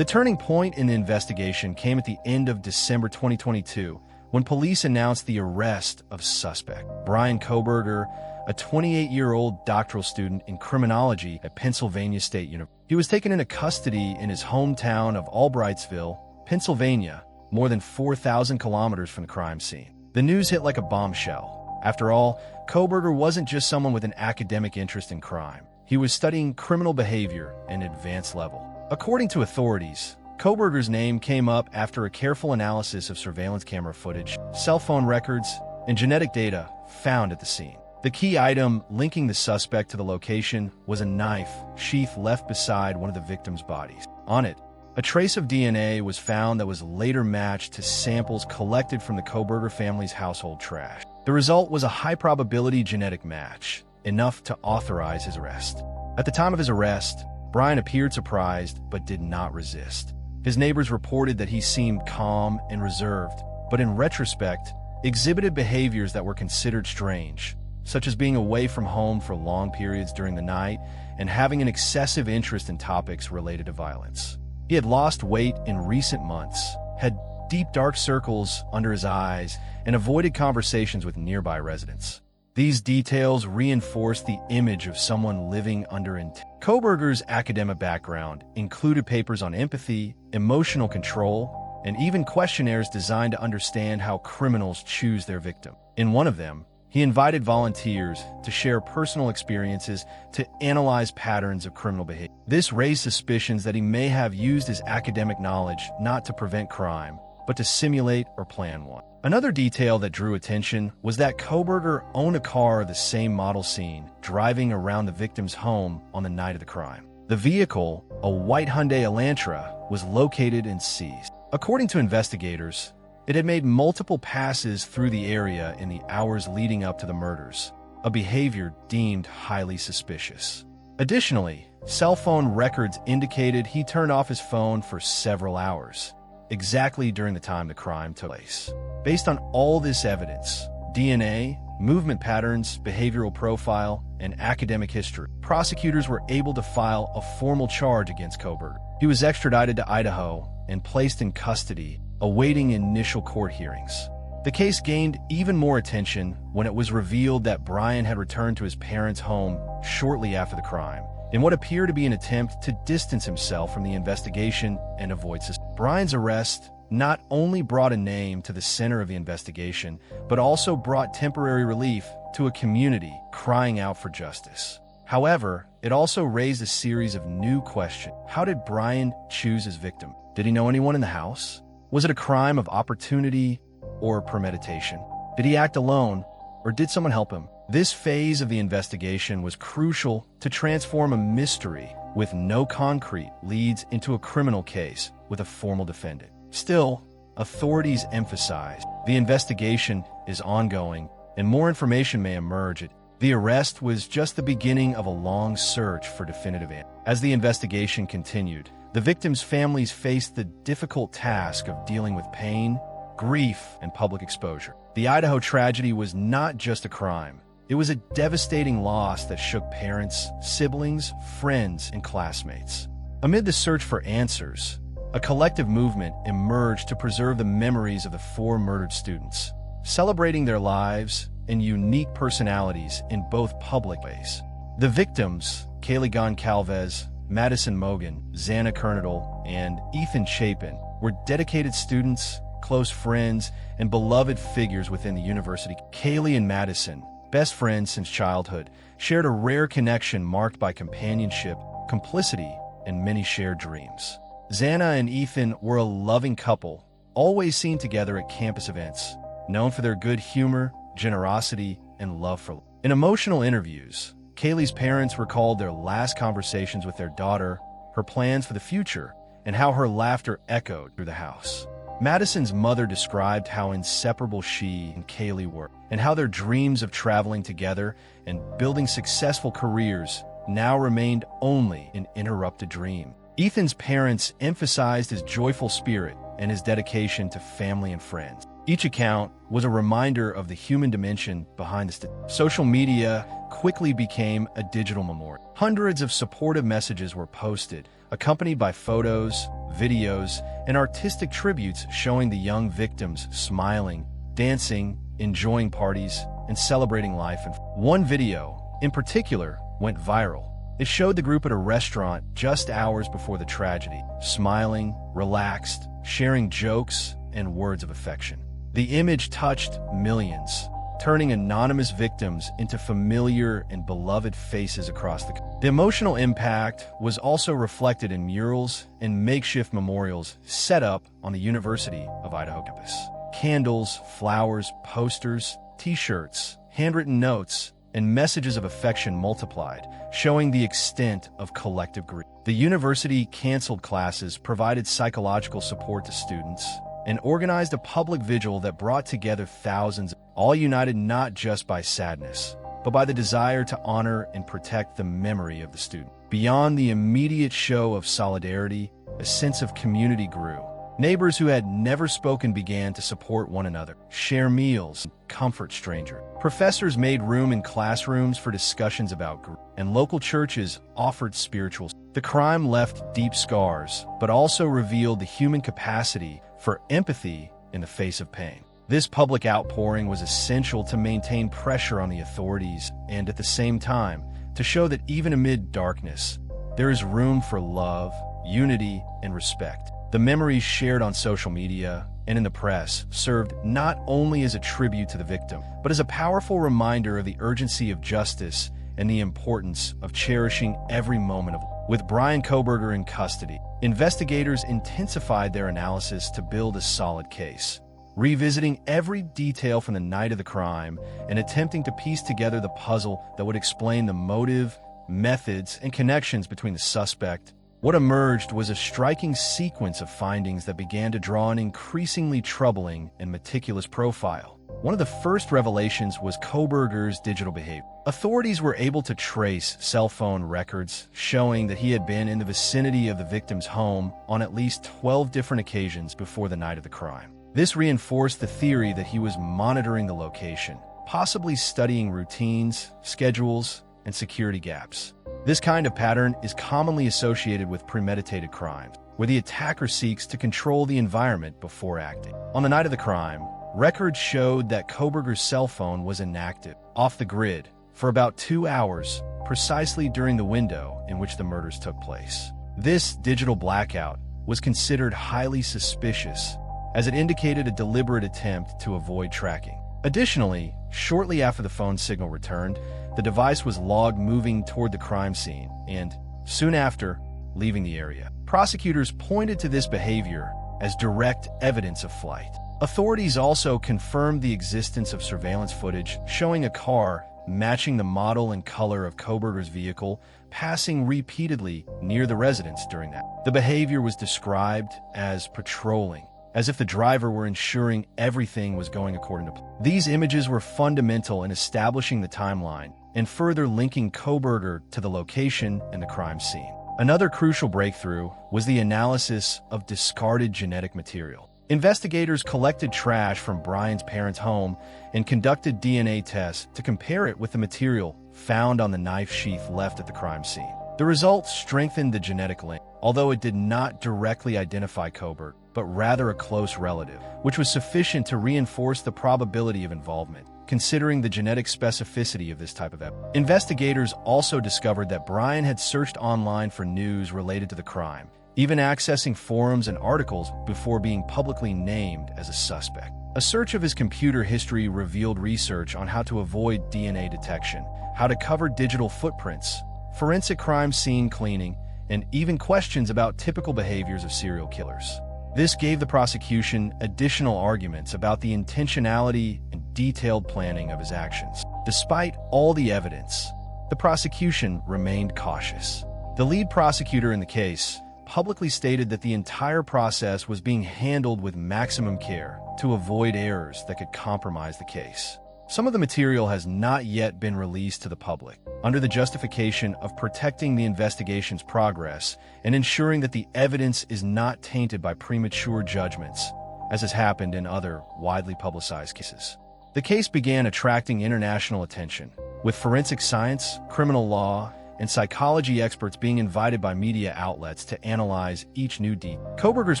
The turning point in the investigation came at the end of December 2022, when police announced the arrest of suspect Bryan Kohberger, a 28-year-old doctoral student in criminology at Pennsylvania State University. He was taken into custody in his hometown of Albrightsville, Pennsylvania, more than 4,000 kilometers from the crime scene. The news hit like a bombshell. After all, Kohberger wasn't just someone with an academic interest in crime. He was studying criminal behavior at an advanced level. According to authorities, Kohberger's name came up after a careful analysis of surveillance camera footage, cell phone records, and genetic data found at the scene. The key item linking the suspect to the location was a knife sheath left beside one of the victim's bodies. On it, a trace of DNA was found that was later matched to samples collected from the Kohberger family's household trash. The result was a high-probability genetic match, enough to authorize his arrest. At the time of his arrest, Bryan appeared surprised but did not resist. His neighbors reported that he seemed calm and reserved, but in retrospect, exhibited behaviors that were considered strange, such as being away from home for long periods during the night and having an excessive interest in topics related to violence. He had lost weight in recent months, had deep dark circles under his eyes, and avoided conversations with nearby residents. These details reinforced the image of someone living under intent. Kohberger's academic background included papers on empathy, emotional control, and even questionnaires designed to understand how criminals choose their victim. In one of them, he invited volunteers to share personal experiences to analyze patterns of criminal behavior. This raised suspicions that he may have used his academic knowledge not to prevent crime, but to simulate or plan one. Another detail that drew attention was that Kohberger owned a car of the same model seen driving around the victim's home on the night of the crime. The vehicle, a white Hyundai Elantra, was located and seized. According to investigators, it had made multiple passes through the area in the hours leading up to the murders, a behavior deemed highly suspicious. Additionally, cell phone records indicated he turned off his phone for several hours, exactly during the time the crime took place. Based on all this evidence, DNA, movement patterns, behavioral profile, and academic history, prosecutors were able to file a formal charge against Kohberger. He was extradited to Idaho and placed in custody, awaiting initial court hearings. The case gained even more attention when it was revealed that Bryan had returned to his parents' home shortly after the crime, in what appeared to be an attempt to distance himself from the investigation and avoid suspicion. Bryan's arrest not only brought a name to the center of the investigation, but also brought temporary relief to a community crying out for justice. However, it also raised a series of new questions. How did Bryan choose his victim? Did he know anyone in the house? Was it a crime of opportunity or premeditation? Did he act alone, or did someone help him? This phase of the investigation was crucial to transform a mystery with no concrete leads into a criminal case with a formal defendant. Still, authorities emphasized the investigation is ongoing and more information may emerge. The arrest was just the beginning of a long search for definitive answers. As the investigation continued, the victims' families faced the difficult task of dealing with pain, grief, and public exposure. The Idaho tragedy was not just a crime. It was a devastating loss that shook parents, siblings, friends, and classmates. Amid the search for answers, a collective movement emerged to preserve the memories of the 4 murdered students, celebrating their lives and unique personalities in both public ways. The victims, Kaylee Goncalves, Madison Mogan, Xana Kernadal, and Ethan Chapin, were dedicated students, close friends, and beloved figures within the university. Kaylee and Madison, best friends since childhood, shared a rare connection marked by companionship, complicity, and many shared dreams. Xana and Ethan were a loving couple, always seen together at campus events, known for their good humor, generosity, and love for life. In emotional interviews, Kaylee's parents recalled their last conversations with their daughter, her plans for the future, and how her laughter echoed through the house. Madison's mother described how inseparable she and Kaylee were, and how their dreams of traveling together and building successful careers now remained only an interrupted dream. Ethan's parents emphasized his joyful spirit and his dedication to family and friends. Each account was a reminder of the human dimension behind the statistics. Social media quickly became a digital memorial. Hundreds of supportive messages were posted, accompanied by photos, videos, and artistic tributes showing the young victims smiling, dancing, enjoying parties, and celebrating life. And one video, in particular, went viral. It showed the group at a restaurant just hours before the tragedy, smiling, relaxed, sharing jokes and words of affection. The image touched millions, turning anonymous victims into familiar and beloved faces across the country. The emotional impact was also reflected in murals and makeshift memorials set up on the University of Idaho campus. Candles, flowers, posters, t-shirts, handwritten notes, and messages of affection multiplied, showing the extent of collective grief. The university canceled classes, provided psychological support to students, and organized a public vigil that brought together thousands, all united not just by sadness, but by the desire to honor and protect the memory of the student. Beyond the immediate show of solidarity, a sense of community grew. Neighbors who had never spoken began to support one another, share meals, and comfort strangers. Professors made room in classrooms for discussions about grief, and local churches offered spiritual. The crime left deep scars, but also revealed the human capacity for empathy in the face of pain. This public outpouring was essential to maintain pressure on the authorities and, at the same time, to show that even amid darkness, there is room for love, unity, and respect. The memories shared on social media and in the press served not only as a tribute to the victim, but as a powerful reminder of the urgency of justice and the importance of cherishing every moment of life. With Bryan Kohberger in custody, investigators intensified their analysis to build a solid case, revisiting every detail from the night of the crime and attempting to piece together the puzzle that would explain the motive, methods, and connections between the suspect. What emerged was a striking sequence of findings that began to draw an increasingly troubling and meticulous profile. One of the first revelations was Kohberger's digital behavior. Authorities were able to trace cell phone records showing that he had been in the vicinity of the victim's home on at least 12 different occasions before the night of the crime. This reinforced the theory that he was monitoring the location, possibly studying routines, schedules, and security gaps. This kind of pattern is commonly associated with premeditated crimes, where the attacker seeks to control the environment before acting. On the night of the crime, records showed that Kohberger's cell phone was inactive, off the grid, for about 2 hours, precisely during the window in which the murders took place. This digital blackout was considered highly suspicious, as it indicated a deliberate attempt to avoid tracking. Additionally, shortly after the phone signal returned, the device was logged moving toward the crime scene and, soon after, leaving the area. Prosecutors pointed to this behavior as direct evidence of flight. Authorities also confirmed the existence of surveillance footage showing a car matching the model and color of Kohberger's vehicle passing repeatedly near the residence during that. The behavior was described as patrolling, as if the driver were ensuring everything was going according to plan. These images were fundamental in establishing the timeline and further linking Kohberger to the location and the crime scene. Another crucial breakthrough was the analysis of discarded genetic material. Investigators collected trash from Bryan's parents' home and conducted DNA tests to compare it with the material found on the knife sheath left at the crime scene. The results strengthened the genetic link, although it did not directly identify Kohberger, but rather a close relative, which was sufficient to reinforce the probability of involvement, considering the genetic specificity of this type of evidence. Investigators also discovered that Bryan had searched online for news related to the crime, even accessing forums and articles before being publicly named as a suspect. A search of his computer history revealed research on how to avoid DNA detection, how to cover digital footprints, forensic crime scene cleaning, and even questions about typical behaviors of serial killers. This gave the prosecution additional arguments about the intentionality and detailed planning of his actions. Despite all the evidence, the prosecution remained cautious. The lead prosecutor in the case publicly stated that the entire process was being handled with maximum care to avoid errors that could compromise the case. Some of the material has not yet been released to the public, under the justification of protecting the investigation's progress and ensuring that the evidence is not tainted by premature judgments, as has happened in other widely publicized cases. The case began attracting international attention, with forensic science, criminal law, and psychology experts being invited by media outlets to analyze each new detail. Kohberger's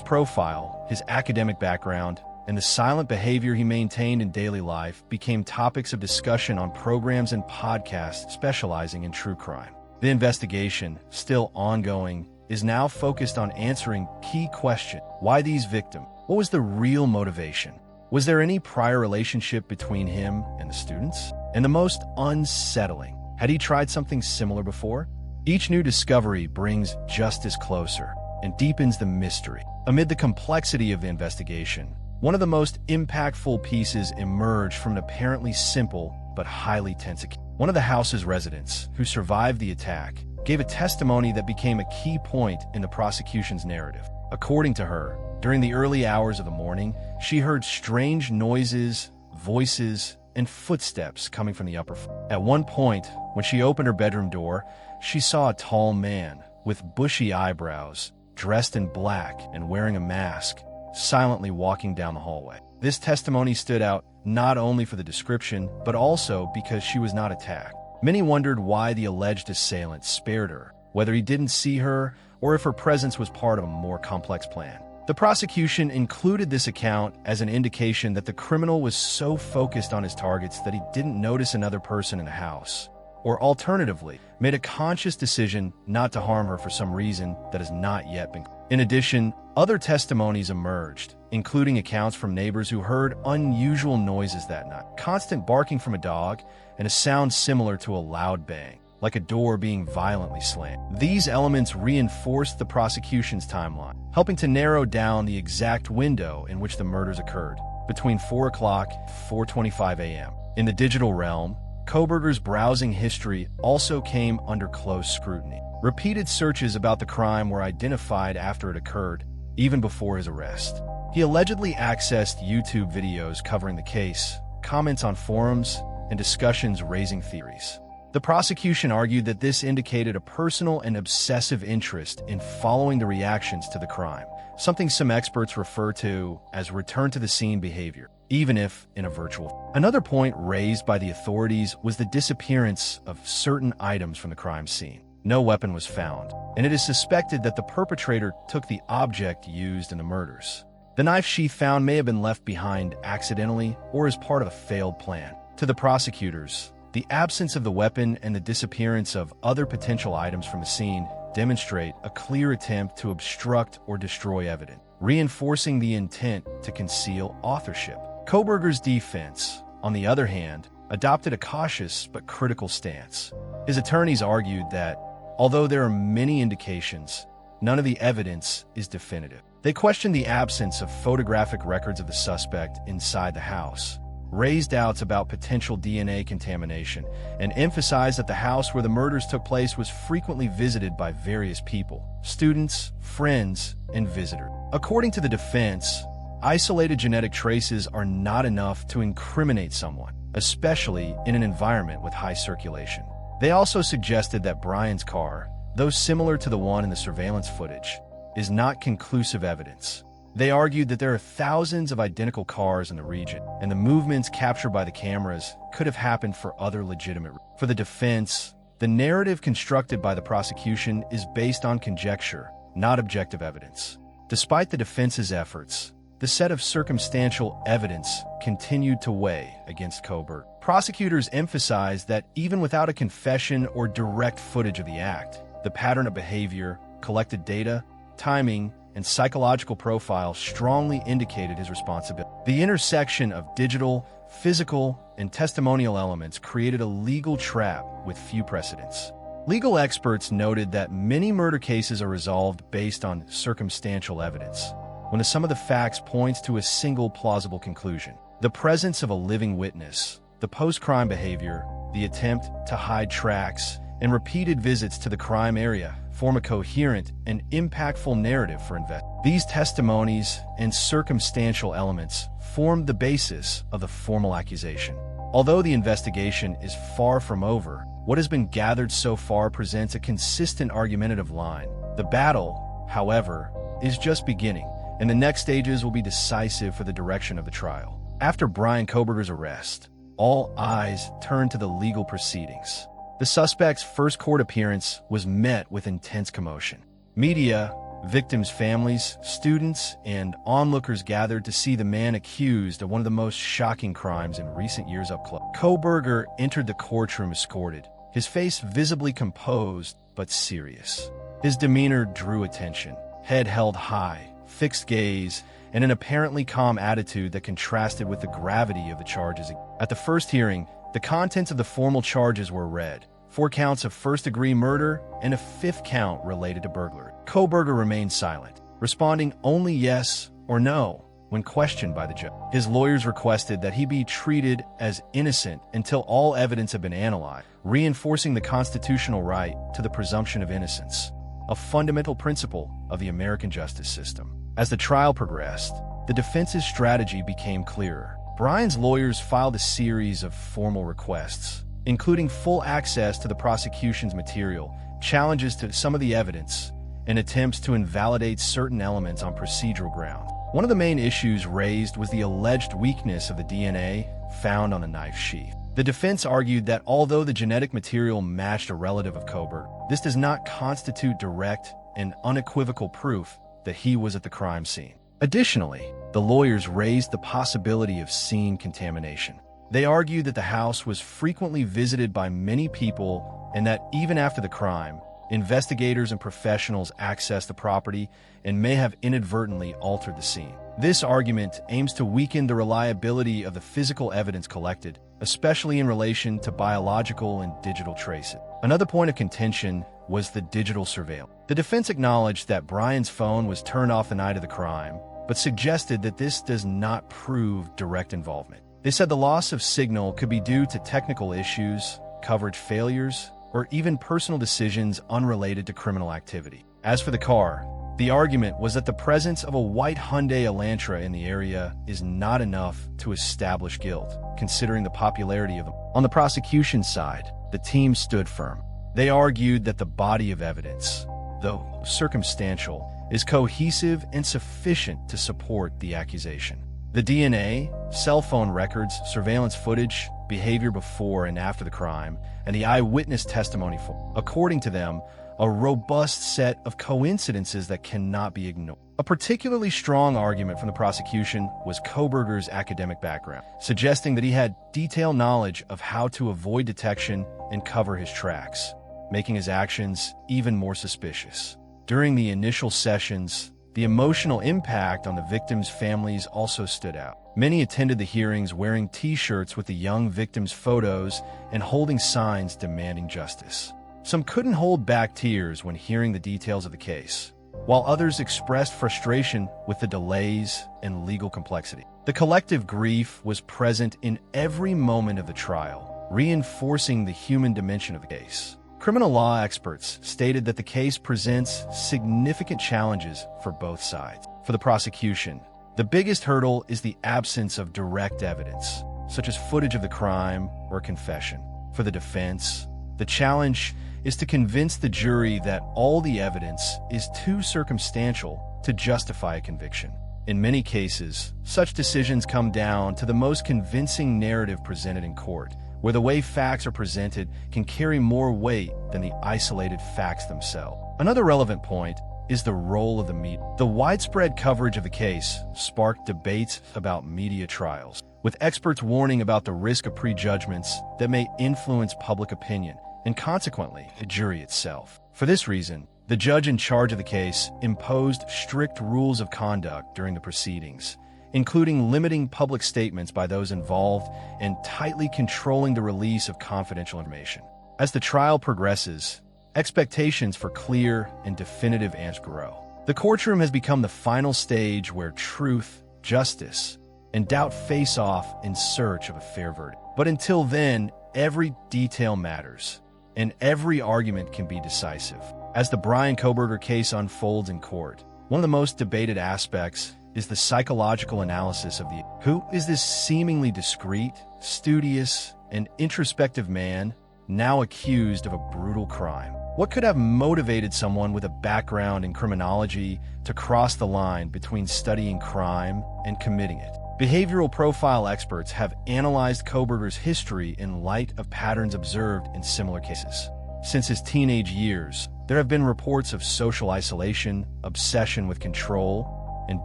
profile, his academic background, and the silent behavior he maintained in daily life became topics of discussion on programs and podcasts specializing in true crime. The investigation, still ongoing, is now focused on answering key questions. Why these victims? What was the real motivation? Was there any prior relationship between him and the students? And the most unsettling, had he tried something similar before? Each new discovery brings justice closer and deepens the mystery. Amid the complexity of the investigation, one of the most impactful pieces emerged from an apparently simple but highly tense case. One of the house's residents, who survived the attack, gave a testimony that became a key point in the prosecution's narrative. According to her, during the early hours of the morning, she heard strange noises, voices, and footsteps coming from the upper floor. At one point, when she opened her bedroom door, she saw a tall man with bushy eyebrows, dressed in black and wearing a mask, silently walking down the hallway. This testimony stood out not only for the description, but also because she was not attacked. Many wondered why the alleged assailant spared her, whether he didn't see her or if her presence was part of a more complex plan. The prosecution included this account as an indication that the criminal was so focused on his targets that he didn't notice another person in the house, or alternatively, made a conscious decision not to harm her for some reason that has not yet been. In addition, other testimonies emerged, including accounts from neighbors who heard unusual noises that night, constant barking from a dog, and a sound similar to a loud bang, like a door being violently slammed. These elements reinforced the prosecution's timeline, helping to narrow down the exact window in which the murders occurred, between 4 o'clock and 4:25 a.m. In the digital realm, Kohberger's browsing history also came under close scrutiny. Repeated searches about the crime were identified after it occurred, even before his arrest. He allegedly accessed YouTube videos covering the case, comments on forums, and discussions raising theories. The prosecution argued that this indicated a personal and obsessive interest in following the reactions to the crime, something some experts refer to as return-to-the-scene behavior, even if in a virtual form. Another point raised by the authorities was the disappearance of certain items from the crime scene. No weapon was found, and it is suspected that the perpetrator took the object used in the murders. The knife sheath found may have been left behind accidentally or as part of a failed plan. To the prosecutors, the absence of the weapon and the disappearance of other potential items from the scene demonstrate a clear attempt to obstruct or destroy evidence, reinforcing the intent to conceal authorship. Kohberger's defense, on the other hand, adopted a cautious but critical stance. His attorneys argued that, although there are many indications, none of the evidence is definitive. They questioned the absence of photographic records of the suspect inside the house, raised doubts about potential DNA contamination, and emphasized that the house where the murders took place was frequently visited by various people, students, friends, and visitors. According to the defense, isolated genetic traces are not enough to incriminate someone, especially in an environment with high circulation. They also suggested that Bryan's car, though similar to the one in the surveillance footage, is not conclusive evidence. They argued that there are thousands of identical cars in the region, and the movements captured by the cameras could have happened for other legitimate reasons. For the defense, the narrative constructed by the prosecution is based on conjecture, not objective evidence. Despite the defense's efforts, the set of circumstantial evidence continued to weigh against Kohberger. Prosecutors emphasized that even without a confession or direct footage of the act, the pattern of behavior, collected data, timing, and psychological profile strongly indicated his responsibility. The intersection of digital, physical, and testimonial elements created a legal trap with few precedents. Legal experts noted that many murder cases are resolved based on circumstantial evidence, when the sum of the facts points to a single plausible conclusion. The presence of a living witness, the post-crime behavior, the attempt to hide tracks, and repeated visits to the crime area form a coherent and impactful narrative for investigators. These testimonies and circumstantial elements formed the basis of the formal accusation. Although the investigation is far from over, what has been gathered so far presents a consistent argumentative line. The battle, however, is just beginning, and the next stages will be decisive for the direction of the trial. After Bryan Kohberger's arrest, all eyes turned to the legal proceedings. The suspect's first court appearance was met with intense commotion. Media, victims' families, students, and onlookers gathered to see the man accused of one of the most shocking crimes in recent years up close. Kohberger entered the courtroom escorted, his face visibly composed but serious. His demeanor drew attention, head held high, fixed gaze, and an apparently calm attitude that contrasted with the gravity of the charges. At the first hearing, the contents of the formal charges were read: 4 counts of first-degree murder and a 5th count related to burglary. Kohberger remained silent, responding only yes or no when questioned by the judge. His lawyers requested that he be treated as innocent until all evidence had been analyzed, reinforcing the constitutional right to the presumption of innocence, a fundamental principle of the American justice system. As the trial progressed, the defense's strategy became clearer. Bryan's lawyers filed a series of formal requests, including full access to the prosecution's material, challenges to some of the evidence, and attempts to invalidate certain elements on procedural grounds. One of the main issues raised was the alleged weakness of the DNA found on the knife sheath. The defense argued that although the genetic material matched a relative of Kohberger, this does not constitute direct and unequivocal proof that he was at the crime scene. Additionally, the lawyers raised the possibility of scene contamination. They argued that the house was frequently visited by many people and that even after the crime, investigators and professionals accessed the property and may have inadvertently altered the scene. This argument aims to weaken the reliability of the physical evidence collected, especially in relation to biological and digital traces. Another point of contention was the digital surveillance. The defense acknowledged that Bryan's phone was turned off the night of the crime, but suggested that this does not prove direct involvement. They said the loss of signal could be due to technical issues, coverage failures, or even personal decisions unrelated to criminal activity. As for the car, the argument was that the presence of a white Hyundai Elantra in the area is not enough to establish guilt, considering the popularity of them. On the prosecution side, the team stood firm. They argued that the body of evidence, though circumstantial, is cohesive and sufficient to support the accusation. The DNA, cell phone records, surveillance footage, behavior before and after the crime, and the eyewitness testimony form, according to them, a robust set of coincidences that cannot be ignored. A particularly strong argument from the prosecution was Kohberger's academic background, suggesting that he had detailed knowledge of how to avoid detection and cover his tracks, making his actions even more suspicious. During the initial sessions, the emotional impact on the victims' families also stood out. Many attended the hearings wearing T-shirts with the young victims' photos and holding signs demanding justice. Some couldn't hold back tears when hearing the details of the case, while others expressed frustration with the delays and legal complexity. The collective grief was present in every moment of the trial, reinforcing the human dimension of the case. Criminal law experts stated that the case presents significant challenges for both sides. For the prosecution, the biggest hurdle is the absence of direct evidence, such as footage of the crime or a confession. For the defense, the challenge is to convince the jury that all the evidence is too circumstantial to justify a conviction. In many cases, such decisions come down to the most convincing narrative presented in court, where the way facts are presented can carry more weight than the isolated facts themselves. Another relevant point is the role of the media. The widespread coverage of the case sparked debates about media trials, with experts warning about the risk of prejudgments that may influence public opinion and consequently the jury itself. For this reason, the judge in charge of the case imposed strict rules of conduct during the proceedings, including limiting public statements by those involved and tightly controlling the release of confidential information. As the trial progresses, expectations for clear and definitive answers grow. The courtroom has become the final stage where truth, justice, and doubt face off in search of a fair verdict. But until then, every detail matters, and every argument can be decisive. As the Bryan Kohberger case unfolds in court, one of the most debated aspects is the psychological analysis of the who is this seemingly discreet, studious, and introspective man now accused of a brutal crime. What could have motivated someone with a background in criminology to cross the line between studying crime and committing it? Behavioral profile experts have analyzed Kohberger's history in light of patterns observed in similar cases. Since his teenage years, there have been reports of social isolation, obsession with control, and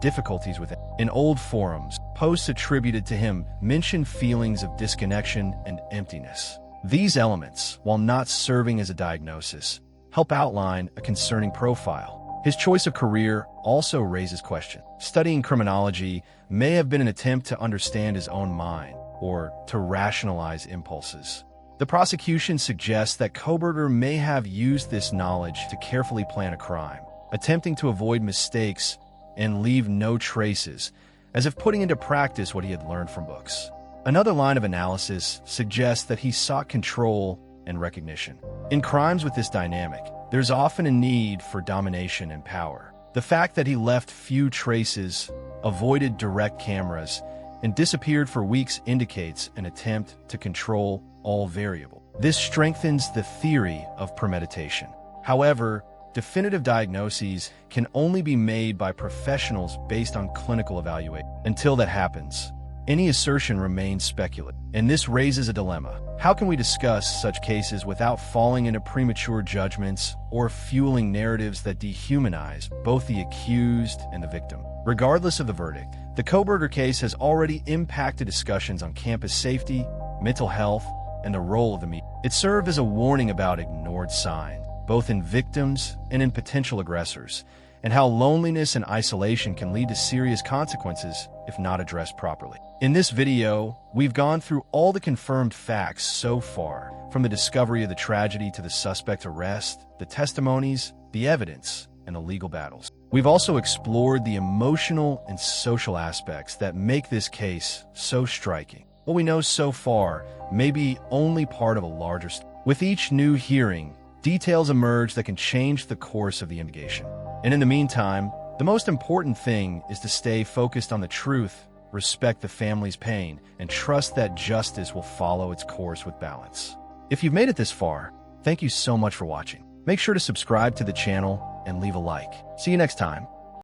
difficulties with it. In old forums, posts attributed to him mention feelings of disconnection and emptiness. These elements, while not serving as a diagnosis, help outline a concerning profile. His choice of career also raises questions. Studying criminology may have been an attempt to understand his own mind or to rationalize impulses. The prosecution suggests that Kohberger may have used this knowledge to carefully plan a crime, attempting to avoid mistakes and leave no traces, as if putting into practice what he had learned from books. Another line of analysis suggests that he sought control and recognition. In crimes with this dynamic, there's often a need for domination and power. The fact that he left few traces, avoided direct cameras, and disappeared for weeks indicates an attempt to control all variables. This strengthens the theory of premeditation. However, definitive diagnoses can only be made by professionals based on clinical evaluation. Until that happens, any assertion remains speculative. And this raises a dilemma. How can we discuss such cases without falling into premature judgments or fueling narratives that dehumanize both the accused and the victim? Regardless of the verdict, the Kohberger case has already impacted discussions on campus safety, mental health, and the role of the media. It served as a warning about ignored signs, both in victims and in potential aggressors, and how loneliness and isolation can lead to serious consequences if not addressed properly. In this video, we've gone through all the confirmed facts so far, from the discovery of the tragedy to the suspect's arrest, the testimonies, the evidence, and the legal battles. We've also explored the emotional and social aspects that make this case so striking. What we know so far may be only part of a larger story. With each new hearing, details emerge that can change the course of the investigation. And in the meantime, the most important thing is to stay focused on the truth, respect the family's pain, and trust that justice will follow its course with balance. If you've made it this far, thank you so much for watching. Make sure to subscribe to the channel and leave a like. See you next time.